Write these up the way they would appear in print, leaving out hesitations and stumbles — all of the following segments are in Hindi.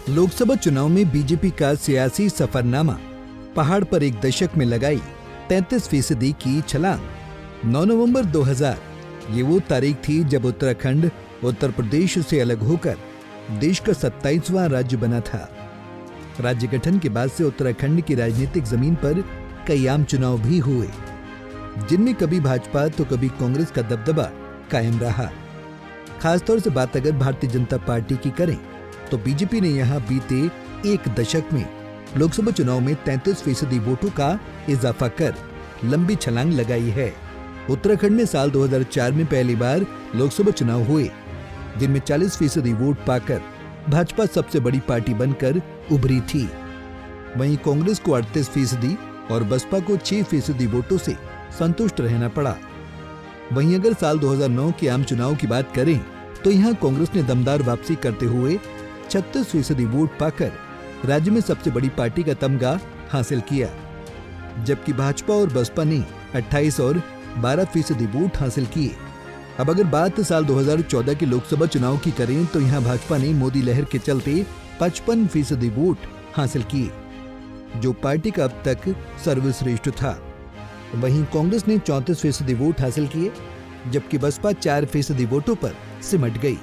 लोकसभा चुनाव में बीजेपी का सियासी सफरनामा पहाड़ पर एक दशक में लगाई 33% की छलांग। 9 नवंबर 2000 ये वो तारीख थी जब उत्तराखंड उत्तर प्रदेश से अलग होकर देश का 27वां राज्य बना था। राज्य गठन के बाद से उत्तराखंड की राजनीतिक जमीन पर कई आम चुनाव भी हुए, जिनमें कभी भाजपा तो कभी कांग्रेस का दबदबा कायम रहा। खासतौर से बात अगर भारतीय जनता पार्टी की करें तो बीजेपी ने यहां बीते एक दशक में लोकसभा चुनाव में 33% वोटों का इजाफा कर लंबी छलांग लगाई है। उत्तराखंड में साल 2004 में पहली बार लोकसभा चुनाव हुए, जिनमें 40% वोट पाकर भाजपा सबसे बड़ी पार्टी बनकर उभरी थी। वहीं कांग्रेस को 38% और बसपा को 6% वोटों से संतुष्ट रहना पड़ा। वहीं अगर साल 2009 के आम चुनाव की बात करें तो यहां कांग्रेस ने दमदार वापसी करते हुए 36% वोट पाकर राज्य में सबसे बड़ी पार्टी का तमगा हासिल किया, जबकि भाजपा और बसपा ने 28 और 12% वोट हासिल किए। अब अगर बात साल 2014 के लोकसभा चुनाव की करें तो यहां भाजपा ने मोदी लहर के चलते 55% वोट हासिल किए, जो पार्टी का अब तक सर्वश्रेष्ठ था। वहीं कांग्रेस ने 34% वोट हासिल किए, जबकि बसपा 4% वोटों पर सिमट गई।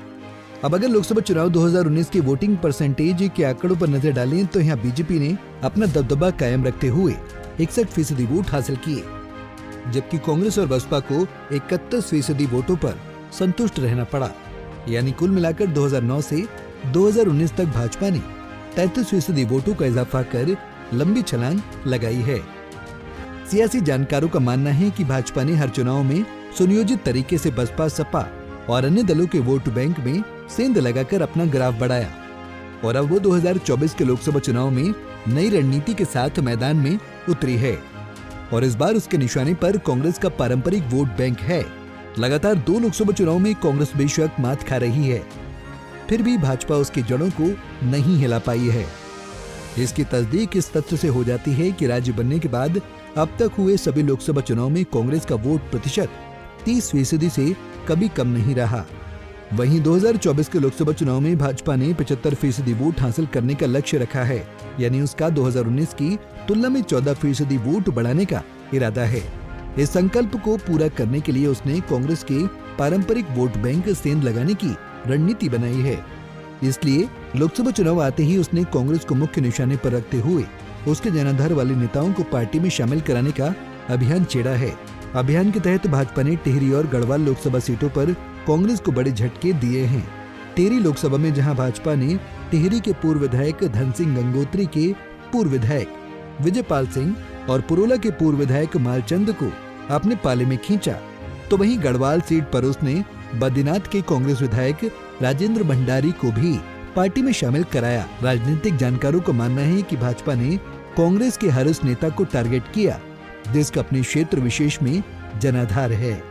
अब अगर लोकसभा चुनाव 2019 के वोटिंग परसेंटेज के आंकड़ों पर नजर डालें तो यहाँ बीजेपी ने अपना दबदबा कायम रखते हुए 61% वोट हासिल किए, जबकि कांग्रेस और बसपा को 31% वोटों पर संतुष्ट रहना पड़ा। यानी कुल मिलाकर 2009 से 2019 तक भाजपा ने 33% वोटों का इजाफा कर लंबी छलांग लगाई है। सियासी जानकारों का मानना है कि भाजपा ने हर चुनाव में सुनियोजित तरीके से बसपा, सपा और अन्य दलों के वोट बैंक में सेंध लगाकर अपना ग्राफ बढ़ाया और अब वो 2024 के लोकसभा चुनाव में नई रणनीति के साथ मैदान में उतरी है। और इस बार उसके निशाने पर कांग्रेस का पारंपरिक वोट बैंक है। लगातार 2 लोकसभा चुनाव में कांग्रेस बेशक मात खा रही है, फिर भी भाजपा उसकी जड़ों को नहीं हिला पाई है। इसकी तस्दीक इस तथ्य से हो जाती है कि राज्य बनने के बाद अब तक हुए सभी लोकसभा चुनाव में कांग्रेस का वोट प्रतिशत 30% से कभी कम नहीं रहा। वहीं 2024 के लोकसभा चुनाव में भाजपा ने 75% वोट हासिल करने का लक्ष्य रखा है, यानी उसका 2019 की तुलना में 14% वोट बढ़ाने का इरादा है। इस संकल्प को पूरा करने के लिए उसने कांग्रेस के पारंपरिक वोट बैंक सेंध लगाने की रणनीति बनाई है। इसलिए लोकसभा चुनाव आते ही उसने कांग्रेस को मुख्य निशाने पर रखते हुए उसके जनाधार वाले नेताओं को पार्टी में शामिल कराने का अभियान छेड़ा है। अभियान के तहत भाजपा ने टिहरी और गढ़वाल लोकसभा सीटों पर कांग्रेस को बड़े झटके दिए हैं। टिहरी लोकसभा में जहां भाजपा ने टिहरी के पूर्व विधायक धन सिंह गंगोत्री के पूर्व विधायक विजयपाल सिंह और पुरोला के पूर्व विधायक मालचंद को अपने पाले में खींचा, तो वहीं गढ़वाल सीट पर उसने बद्रीनाथ के कांग्रेस विधायक राजेंद्र भंडारी को भी पार्टी में शामिल कराया। राजनीतिक जानकारों का मानना है कि भाजपा ने कांग्रेस के हर उस नेता को टारगेट किया जिसका अपने क्षेत्र विशेष में जनाधार है।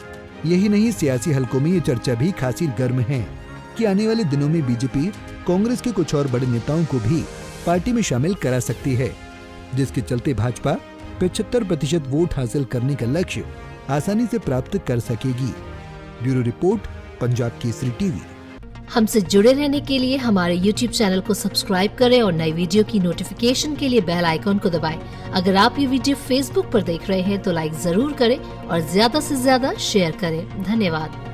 यही नहीं, सियासी हलकों में ये चर्चा भी खासी गर्म है कि आने वाले दिनों में बीजेपी कांग्रेस के कुछ और बड़े नेताओं को भी पार्टी में शामिल करा सकती है, जिसके चलते भाजपा 75% वोट हासिल करने का लक्ष्य आसानी से प्राप्त कर सकेगी। Bureau report, Punjab Kesari TV. हमसे जुड़े रहने के लिए हमारे YouTube चैनल को सब्सक्राइब करें और नई वीडियो की नोटिफिकेशन के लिए बेल आइकॉन को दबाएं। अगर आप ये वीडियो Facebook पर देख रहे हैं तो लाइक जरूर करें और ज्यादा से ज्यादा शेयर करें। धन्यवाद।